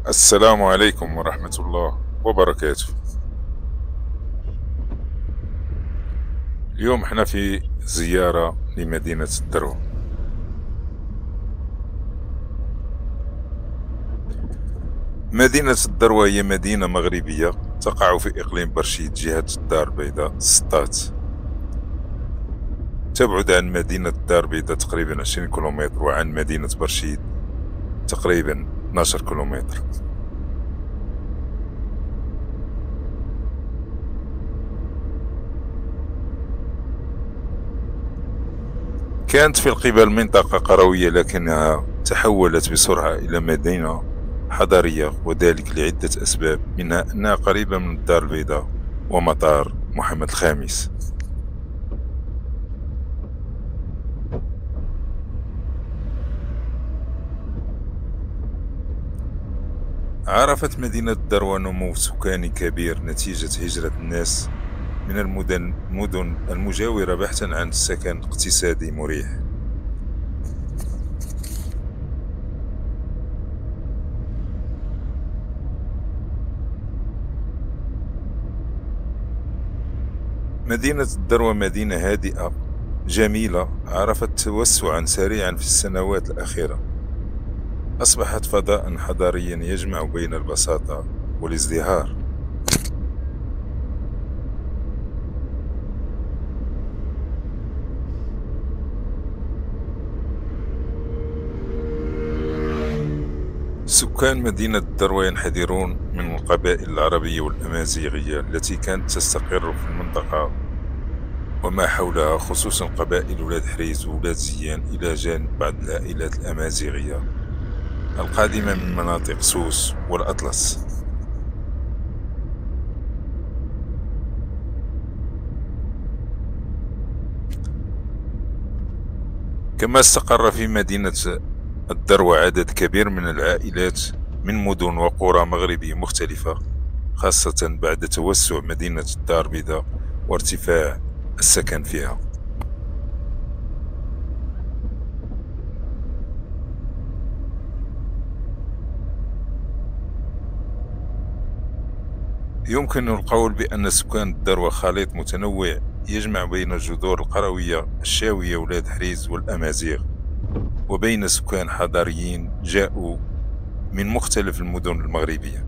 السلام عليكم ورحمة الله وبركاته. اليوم احنا في زيارة لمدينة الدروة. مدينة الدروة هي مدينة مغربية تقع في إقليم برشيد جهة الدار البيضاء سطات. تبعد عن مدينة الدار البيضاء تقريبا 20 كيلومتر، وعن مدينة برشيد تقريبا 12 كيلومتر. كانت في القبل منطقة قروية، لكنها تحولت بسرعة إلى مدينة حضرية، وذلك لعدة أسباب، منها أنها قريبة من الدار البيضاء ومطار محمد الخامس. عرفت مدينة الدروة نمو سكاني كبير نتيجة هجرة الناس من المدن المجاورة بحثا عن سكن اقتصادي مريح. مدينة الدروة مدينة هادئة جميلة، عرفت توسعا سريعا في السنوات الأخيرة. أصبحت فضاء حضاريا يجمع بين البساطة والازدهار. سكان مدينة الدروة ينحدرون من القبائل العربية والأمازيغية التي كانت تستقر في المنطقة وما حولها، خصوصا قبائل ولاد حريز وولاد زيان، إلى جانب بعض العائلات الأمازيغية القادمة من مناطق سوس والأطلس. كما استقر في مدينة الدروة عدد كبير من العائلات من مدن وقرى مغربية مختلفة، خاصة بعد توسع مدينة الدار البيضاء وارتفاع السكن فيها. يمكن القول بأن سكان الدروة خليط متنوع يجمع بين الجذور القروية الشاوية ولاد حريز والأمازيغ، وبين سكان حضاريين جاءوا من مختلف المدن المغربية.